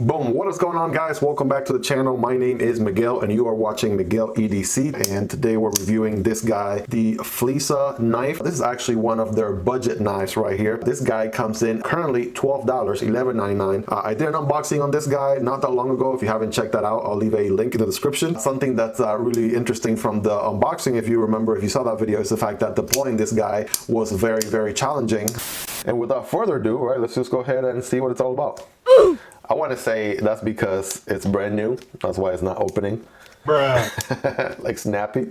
Boom, what is going on, guys? Welcome back to the channel. My name is Miguel and you are watching Miguel EDC, and today we're reviewing this guy, the Flissa knife. This is actually one of their budget knives right here. This guy comes in currently $12, $11.99. I did an unboxing on this guy not that long ago. If you haven't checked that out, I'll leave a link in the description. Something that's really interesting from the unboxing, if you remember, if you saw that video, is the fact that deploying this guy was very, very challenging. And without further ado, right, let's just go ahead and see what it's all about. I want to say that's because it's brand new. That's why it's not opening. Bruh. Like snappy.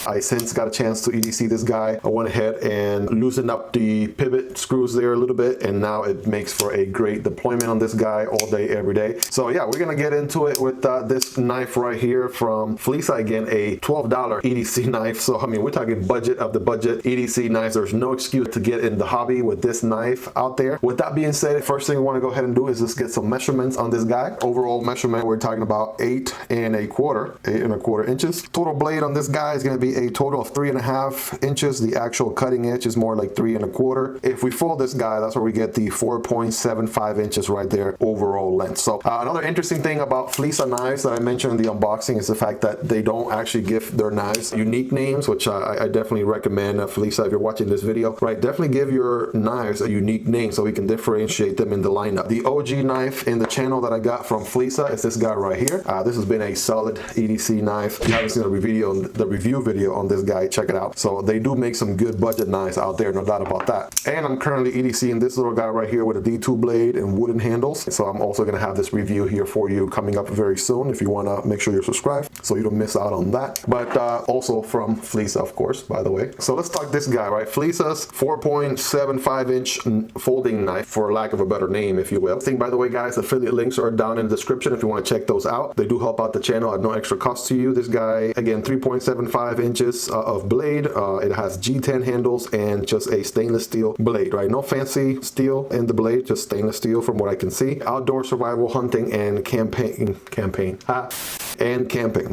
I since got a chance to EDC this guy. I went ahead and loosened up the pivot screws there a little bit, and now it makes for a great deployment on this guy all day, every day. So yeah, we're gonna get into it with this knife right here from Flissa. Again, a $12 EDC knife. So I mean, we're talking budget of the budget EDC knives. There's no excuse to get in the hobby with this knife out there. With that being said, first thing we want to go ahead and do is just get some measurements on this guy. Overall measurement, we're talking about 8.25 inches. Total blade on this guy is going to be a total of 3.5 inches. The actual cutting edge is more like 3.25. If we fold this guy, that's where we get the 4.75 inches right there overall length. So another interesting thing about Flissa knives that I mentioned in the unboxing is the fact that they don't actually give their knives unique names, which I definitely recommend. Flissa, if you're watching this video, right, definitely give your knives a unique name so we can differentiate them in the lineup. The OG knife in the channel that I got from Flissa is this guy right here. This has been a solid EDC knife. If you haven't seen the review video on this guy, check it out. So they do make some good budget knives out there, no doubt about that. And I'm currently EDCing this little guy right here with a D2 blade and wooden handles. So I'm also going to have this review here for you coming up very soon if you want to make sure you're subscribed so you don't miss out on that. But also from Flissa, of course, by the way. So let's talk this guy, right? Flissa's 4.75 inch folding knife, for lack of a better name, if you will. By the way, guys, affiliate links are down in the description if you want to check those out. They do help out the channel at no extra cost to you. This guy, again, 3.75 inches of blade. It has G10 handles and just a stainless steel blade, right? No fancy steel in the blade, just stainless steel from what I can see. Outdoor survival, hunting, and camping,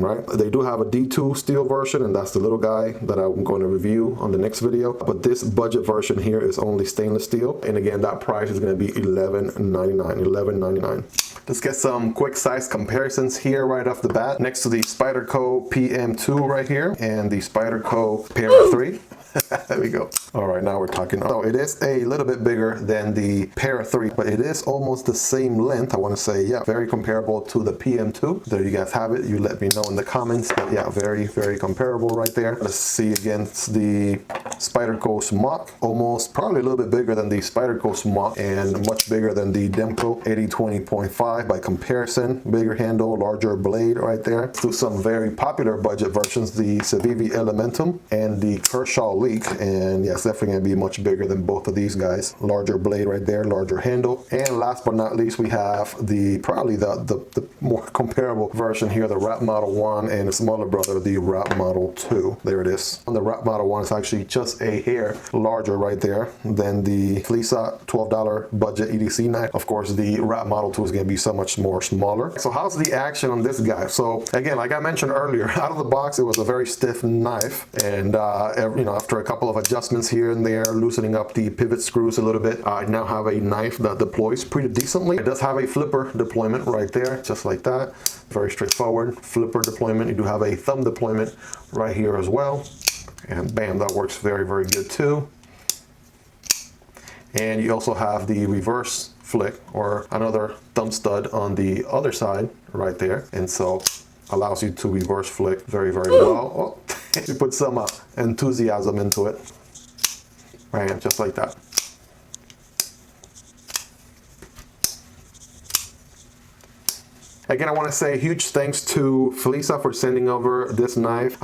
right? They do have a D2 steel version, and that's the little guy that I'm going to review on the next video. But this budget version here is only stainless steel, and again, that price is going to be $11.99. Let's get some quick size comparisons here right off the bat. Next to the Spyderco PM2 right here and the Spyderco Para 3. There we go. All right, now we're talking. So it is a little bit bigger than the Para 3, but it is almost the same length. I want to say, yeah, very comparable to the PM2. There you guys have it. You let me know in the comments. But yeah, very, very comparable right there. Let's see against the Spyderco Smock. Almost, probably a little bit bigger than the Spyderco Smock and much bigger than the Demko 8020.5 by comparison. Bigger handle, larger blade right there. Let's do some very popular budget versions, the Civivi Elementum and the Kershaw Leak. And yes, definitely gonna be much bigger than both of these guys. Larger blade right there, larger handle. And last but not least, we have the probably the more comparable version here, the Wrap Model 1 and the smaller brother, the Wrap Model 2. There it is. On the Wrap Model 1, it's actually just a hair larger right there than the Flissa $12 budget EDC knife. Of course, the Wrap Model 2 is gonna be so much more smaller. So how's the action on this guy? So again, like I mentioned earlier, out of the box, it was a very stiff knife, and you know, after a couple of adjustments here and there, loosening up the pivot screws a little bit, I now have a knife that deploys pretty decently. It does have a flipper deployment right there, just like that. Very straightforward flipper deployment. You do have a thumb deployment right here as well, and bam, that works very, very good too. And you also have the reverse flick or another thumb stud on the other side right there, and so allows you to reverse flick very, very well. Oh, you put some enthusiasm into it, right, just like that. Again, I want to say a huge thanks to Flissa for sending over this knife.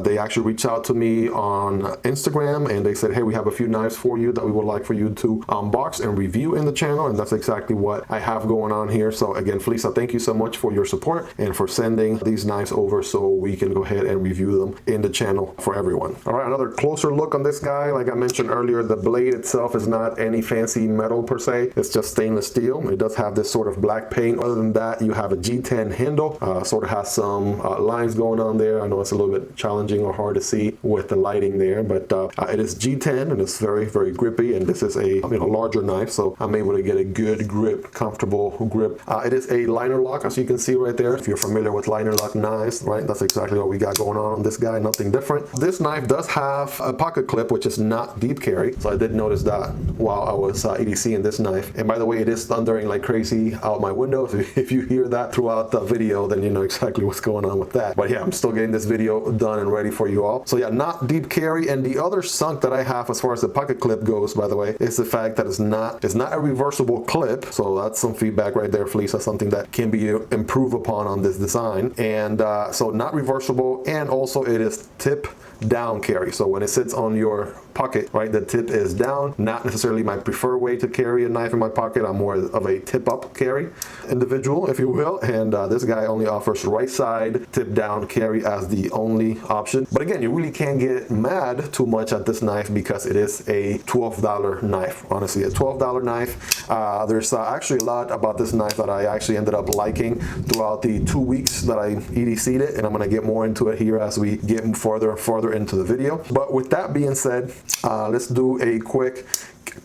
They actually reached out to me on Instagram and they said, hey, we have a few knives for you that we would like for you to unbox and review in the channel. And that's exactly what I have going on here. So again, Flissa, thank you so much for your support and for sending these knives over so we can go ahead and review them in the channel for everyone. All right, another closer look on this guy. Like I mentioned earlier, the blade itself is not any fancy metal per se. It's just stainless steel. It does have this sort of black paint. Other than that, you have a G10 handle. Sort of has some lines going on there. I know it's a little bit challenging or hard to see with the lighting there, but it is G10 and it's very, very grippy, and this is a larger knife, so I'm able to get a good grip, comfortable grip. It is a liner lock, as you can see right there. If you're familiar with liner lock knives, right, that's exactly what we got going on this guy, nothing different. This knife does have a pocket clip, which is not deep carry, so I did notice that while I was EDCing this knife. And by the way, it is thundering like crazy out my window, so if you hear that throughout the video, then you know exactly what's going on with that. But yeah, I'm still getting this video done and ready for you all. So yeah, not deep carry. And the other sunk that I have as far as the pocket clip goes, by the way, is the fact that it's not a reversible clip. So that's some feedback right there, Flissa, something that can be improved upon on this design. And so not reversible, and also it is tip down carry. So when it sits on your pocket, right, the tip is down. Not necessarily my preferred way to carry a knife in my pocket. I'm more of a tip up carry individual, if you will. And this guy only offers right side tip down carry as the only option. But again, you really can't get mad too much at this knife because it is a $12 knife. Honestly, a $12 knife. There's actually a lot about this knife that I actually ended up liking throughout the 2 weeks that I EDC'd it, and I'm going to get more into it here as we get further and further into the video. But with that being said, let's do a quick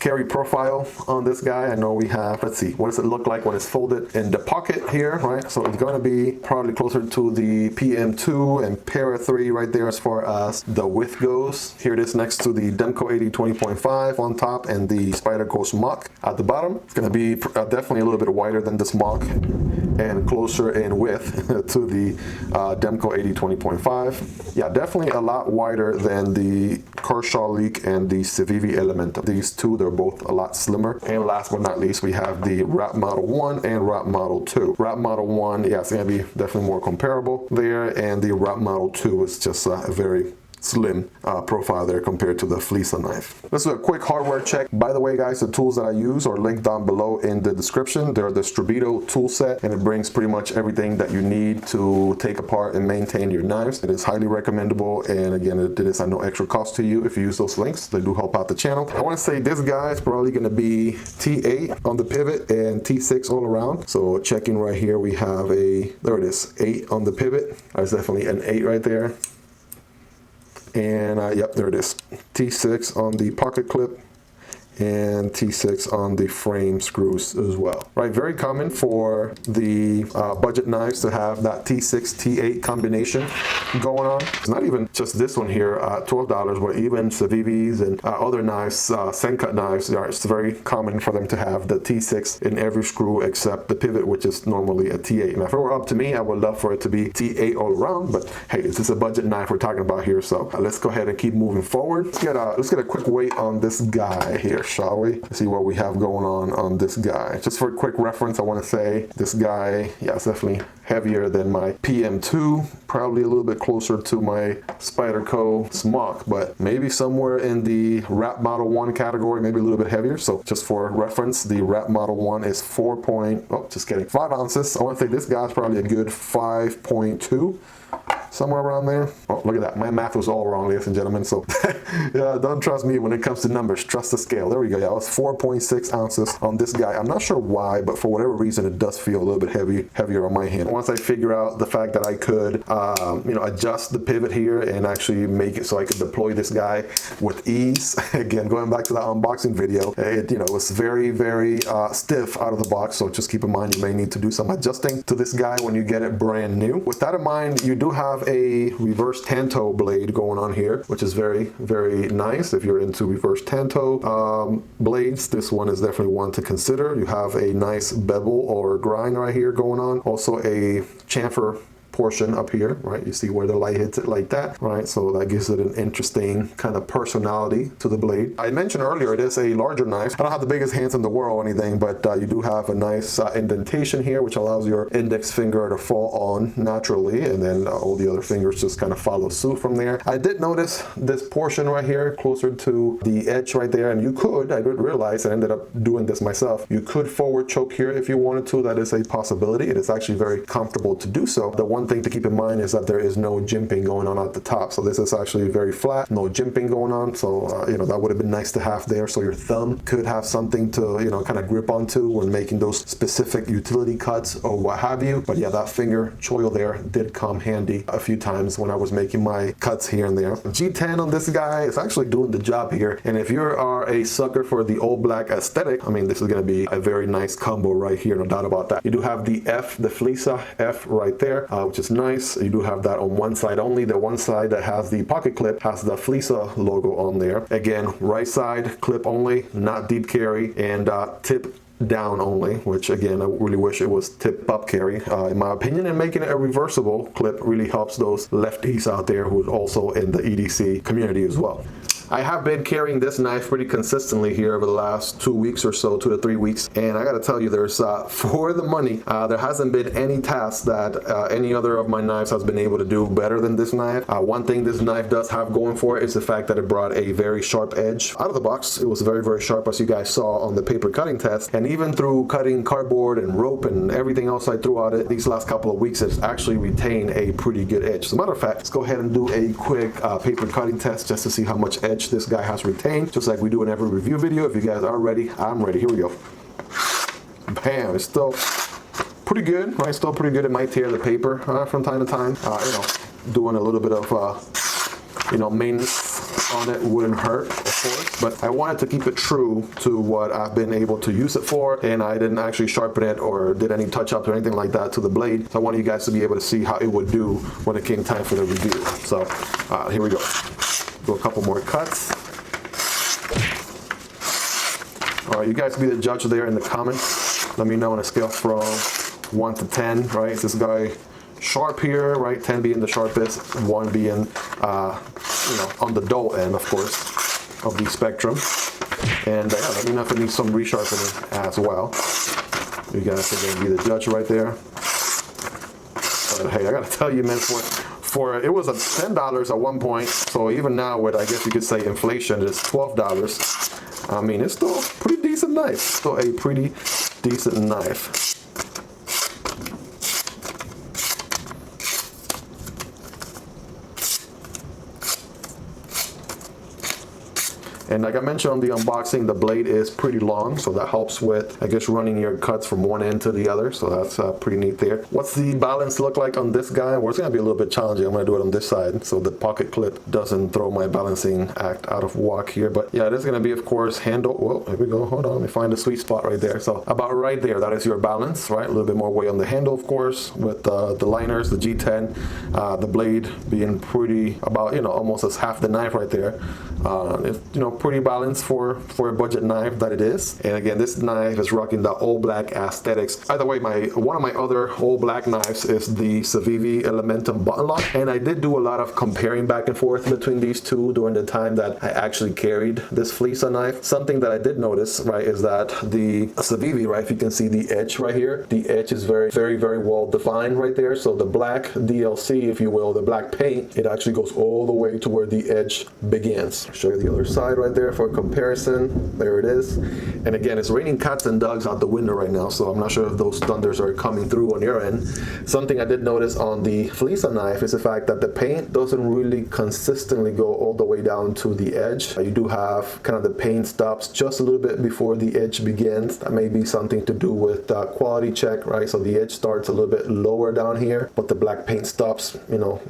carry profile on this guy. I know we have, let's see, what does it look like when it's folded in the pocket here, right? So it's going to be probably closer to the PM2 and Para 3 right there as far as the width goes. Here it is next to the Demco 80 20.5 on top and the Spyderco Mach at the bottom. It's going to be definitely a little bit wider than this Mach and closer in width to the Demco 80 20.5. Yeah, definitely a lot wider than the Kershaw Leak and the Civivi Element. These two, they're both a lot slimmer. And last but not least, we have the Wrap Model 1 and Wrap Model 2. Wrap Model 1, yeah, it's going to be definitely more comparable there, and the Wrap Model 2 is just a very slim profile there compared to the Flissa knife. Let's do a quick hardware check. By the way, guys, the tools that I use are linked down below in the description. They're the Strabito tool set, and it brings pretty much everything that you need to take apart and maintain your knives. It is highly recommendable, and again, it is at no extra cost to you if you use those links. They do help out the channel. I want to say this guy is probably going to be T8 on the pivot and T6 all around. So checking right here, we have there it is, 8 on the pivot. That's definitely an 8 right there. And yep, there it is, T6 on the pocket clip and T6 on the frame screws as well. Right, very common for the budget knives to have that T6, T8 combination going on. It's not even just this one here, $12, but even Civivis and other knives, Sencut knives, it's very common for them to have the T6 in every screw except the pivot, which is normally a T8. Now, if it were up to me, I would love for it to be T8 all around, but hey, this is a budget knife we're talking about here, so let's go ahead and keep moving forward. Let's get a quick weight on this guy here, shall we? Let's see what we have going on this guy. Just for a quick reference, I want to say this guy, yeah, it's definitely heavier than my PM2, probably a little bit closer to my Spyderco Mach, but maybe somewhere in the Wrap Model 1 category, maybe a little bit heavier. So just for reference, the Wrap Model 1 is 5 ounces. I want to say this guy's probably a good 5.2. Somewhere around there. Oh, look at that. My math was all wrong, ladies and gentlemen. So yeah, don't trust me when it comes to numbers. Trust the scale. There we go. Yeah, it was 4.6 ounces on this guy. I'm not sure why, but for whatever reason, it does feel a little bit heavier on my hand. Once I figure out the fact that I could, adjust the pivot here and actually make it so I could deploy this guy with ease. Again, going back to that unboxing video, it was very, very stiff out of the box. So just keep in mind, you may need to do some adjusting to this guy when you get it brand new. With that in mind, you do have a reverse tanto blade going on here, which is very, very nice. If you're into reverse tanto blades, this one is definitely one to consider. You have a nice bevel or grind right here going on. Also a chamfer portion up here, right? You see where the light hits it like that, right? So that gives it an interesting kind of personality to the blade. I mentioned earlier it is a larger knife. I don't have the biggest hands in the world or anything, but you do have a nice indentation here, which allows your index finger to fall on naturally, and then all the other fingers just kind of follow suit from there. I did notice this portion right here closer to the edge right there, and I didn't realize, I ended up doing this myself. You could forward choke here if you wanted to. That is a possibility. It is actually very comfortable to do so. The one one thing to keep in mind is that there is no jimping going on at the top. So this is actually very flat, no jimping going on. So, you know, that would have been nice to have there. So your thumb could have something to, you know, kind of grip onto when making those specific utility cuts or what have you. But yeah, that finger choil there did come handy a few times when I was making my cuts here and there. G10 on this guy is actually doing the job here. And if you are a sucker for the old black aesthetic, I mean, this is going to be a very nice combo right here, no doubt about that. You do have the F, the Flissa F right there, which is nice. You do have that on one side only. The one side that has the pocket clip has the Flissa logo on there. Again, right side clip only, not deep carry, and tip down only, which again, I really wish it was tip up carry in my opinion, and making it a reversible clip really helps those lefties out there who are also in the EDC community as well. I have been carrying this knife pretty consistently here over the last 2 weeks or so, 2 to 3 weeks, and I gotta tell you, there's for the money, there hasn't been any task that any other of my knives has been able to do better than this knife. One thing this knife does have going for it is the fact that it brought a very sharp edge. Out of the box, it was very, very sharp, as you guys saw on the paper cutting test, and even through cutting cardboard and rope and everything else I threw at it these last couple of weeks, it's actually retained a pretty good edge. As a matter of fact, let's go ahead and do a quick paper cutting test just to see how much edge this guy has retained, just like we do in every review video. If you guys are ready, I'm ready. Here we go. Bam! It's still pretty good, right? Still pretty good. It might tear the paper from time to time. You know, doing a little bit of you know, maintenance on it wouldn't hurt, of course, but I wanted to keep it true to what I've been able to use it for, and I didn't actually sharpen it or did any touch-ups or anything like that to the blade. So I wanted you guys to be able to see how it would do when it came time for the review. So here we go. Do a couple more cuts. All right, you guys be the judge there in the comments. Let me know on a scale from 1 to 10, right? Is this guy sharp here, right? 10 being the sharpest, 1 being, you know, on the dull end, of course, of the spectrum. And yeah, let me know if it needs some resharpening as well. You guys are gonna be the judge right there. But hey, I gotta tell you, man, for it was $10 at one point, so even now with, I guess you could say, inflation, it's $12. I mean, it's still a pretty decent knife. Still a pretty decent knife. And like I mentioned on the unboxing, the blade is pretty long, so that helps with, I guess, running your cuts from one end to the other. So that's pretty neat there. What's the balance look like on this guy? Well, it's gonna be a little bit challenging. I'm gonna do it on this side so the pocket clip doesn't throw my balancing act out of whack here. But yeah, it is gonna be, of course, handle. Well, here we go. Hold on, let me find the sweet spot right there. So about right there, that is your balance, right? A little bit more weight on the handle, of course, with the liners, the G10, the blade being pretty about, you know, almost as half the knife right there. It's, you know, pretty balanced for a budget knife that it is. And again, this knife is rocking the all black aesthetics. By the way, one of my other all black knives is the Civivi Elementum button lock, and I did do a lot of comparing back and forth between these two during the time that I actually carried this Flissa knife. Something that I did notice, right, is that the Civivi, right, if you can see the edge right here, the edge is very, very, very well defined right there. So the black DLC, if you will, the black paint, it actually goes all the way to where the edge begins. I'll show you the other side right there for comparison. There it is. And again, it's raining cats and dogs out the window right now, so I'm not sure if those thunders are coming through on your end. Something I did notice on the Flissa knife is the fact that the paint doesn't really consistently go all the way down to the edge. You do have kind of the paint stops just a little bit before the edge begins. That may be something to do with quality check, right? So the edge starts a little bit lower down here, but the black paint stops, you know,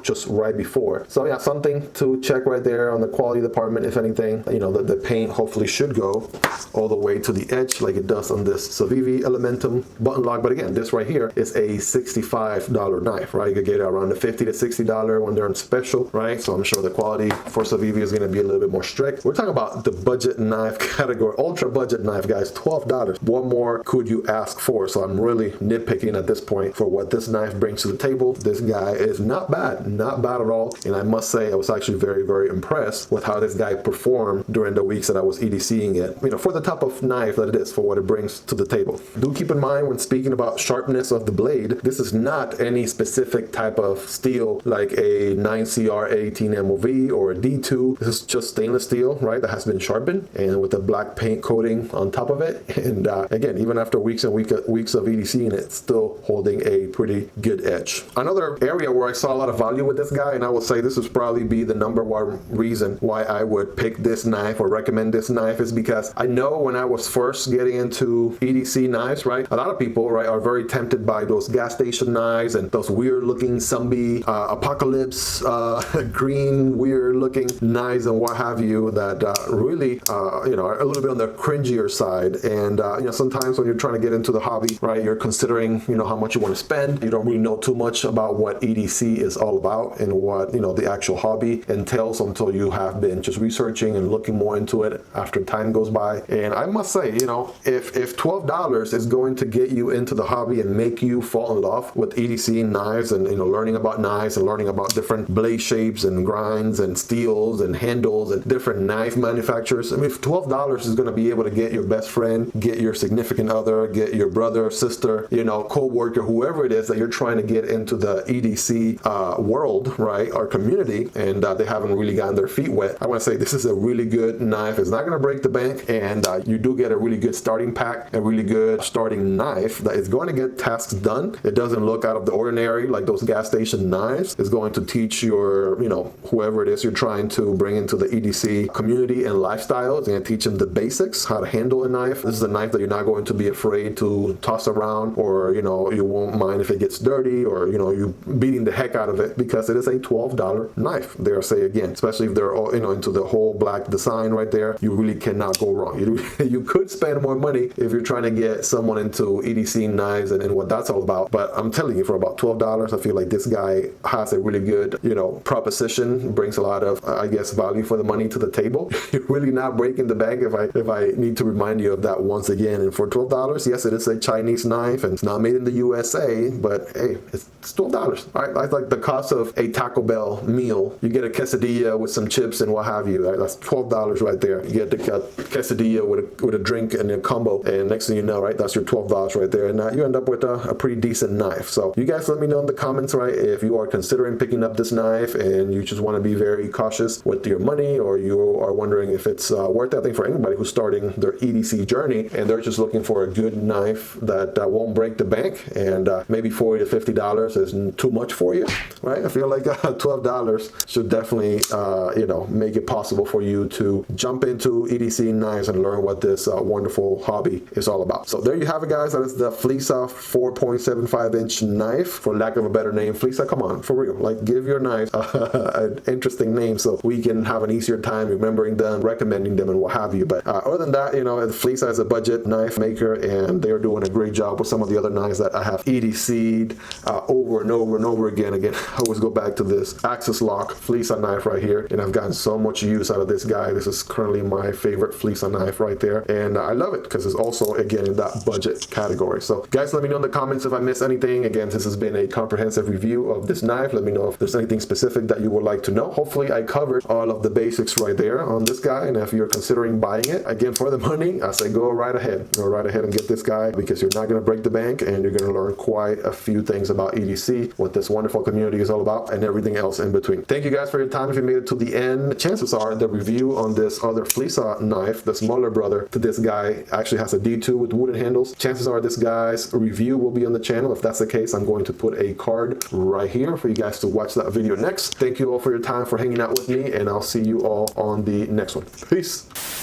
just right before. So yeah, something to check right there on the quality department. If anything, you know, the paint hopefully should go all the way to the edge like it does on this Civivi Elementum button lock. But again, this right here is a $65 knife, right? You could get it around the $50 to $60 when they're on special, right? So I'm sure the quality for Civivi is going to be a little bit more strict. We're talking about the budget knife category, ultra budget knife, guys. $12. What more could you ask for? So I'm really nitpicking at this point for what this knife brings to the table. This guy is not bad at all. And I must say, I was actually very, very impressed with how this guy performed during the weeks that I was EDCing it, you know, for the type of knife that it is, for what it brings to the table. Do keep in mind when speaking about sharpness of the blade, this is not any specific type of steel like a 9CR18 MOV or a D2. This is just stainless steel, right, that has been sharpened and with a black paint coating on top of it. And again, even after weeks and weeks of EDCing it, it's still holding a pretty good edge. Another area where I saw a lot of value with this guy, and I would say this would probably be the #1 reason why I would pick this knife or recommend this knife, is because I know when I was first getting into EDC knives, right, a lot of people, right, are very tempted by those gas station knives and those weird looking zombie apocalypse green weird looking knives and what have you that really you know, are a little bit on the cringier side. And you know, sometimes when you're trying to get into the hobby, right, you're considering, you know, how much you want to spend. You don't really know too much about what EDC is all about and what, you know, the actual hobby entails until you have been just researching and looking more into it after time goes by. And I must say, you know, if $12 is going to get you into the hobby and make you fall in love with EDC knives and, you know, learning about knives and learning about different blade shapes and grinds and steels and handles and different knife manufacturers, I mean, if $12 is going to be able to get your best friend, get your significant other, get your brother, sister, you know, co-worker, whoever it is that you're trying to get into the EDC world, right, or community, and they haven't really gotten their feet wet, I want to say this is a really good knife. It's not going to break the bank, and you do get a really good starting pack, a really good starting knife that is going to get tasks done. It doesn't look out of the ordinary like those gas station knives. It's going to teach your, you know, whoever it is you're trying to bring into the EDC community and lifestyle. It's going to teach them the basics, how to handle a knife. This is a knife that you're not going to be afraid to toss around, or, you know, you won't mind if it gets dirty, or, you know, you beating the heck out of it, because it is a $12 knife. Dare I say again, especially if they're all, you know, into the whole black design right there, you really cannot go wrong. You could spend more money if you're trying to get someone into EDC knives and what that's all about. But I'm telling you, for about $12, I feel like this guy has a really good, you know, proposition, brings a lot of, I guess, value for the money to the table. You're really not breaking the bank, if I need to remind you of that once again. And for $12, yes, it is a Chinese knife and it's not made in the USA, but hey, it's $12. Right? That's like the cost of a Taco Bell meal. You get a quesadilla with some chips and what have you. Right? That's $12 right there. You get the quesadilla with a drink and a combo, and next thing you know, right, that's your $12 right there, and you end up with a pretty decent knife. So you guys let me know in the comments, right, if you are considering picking up this knife and you just want to be very cautious with your money, or you are wondering if it's worth it. I think for anybody who's starting their EDC journey and they're just looking for a good knife that won't break the bank, and maybe $40 to $50 is too much for you, right? I feel like $12 should definitely you know, make it possible for you to jump into EDC knives and learn what this wonderful hobby is all about. So there you have it, guys. That is the Flissa 4.75-inch knife, for lack of a better name. Flissa, come on, for real, like, give your knives an interesting name so we can have an easier time remembering them, recommending them, and what have you. But other than that, you know, Flissa is a budget knife maker, and they're doing a great job with some of the other knives that I have EDC'd over and over and over again. I always go back to this Axis Lock Flissa knife right here, and I've gotten so much use out of this guy. This is currently my favorite Flissa knife right there, and I love it because it's also, again, in that budget category. So guys, let me know in the comments if I missed anything. Again, this has been a comprehensive review of this knife. Let me know if there's anything specific that you would like to know. Hopefully I covered all of the basics right there on this guy, and if you're considering buying it, again, for the money, I say go right ahead and get this guy, because you're not going to break the bank, and you're going to learn quite a few things about EDC, what this wonderful community is all about, and everything else in between. Thank you guys for your time. If you made it to the end, chances are the review on this other Flissa knife, the smaller brother to this guy, actually has a D2 with wooden handles. Chances are this guy's review will be on the channel. If that's the case, I'm going to put a card right here for you guys to watch that video next. Thank you all for your time, for hanging out with me, and I'll see you all on the next one. Peace.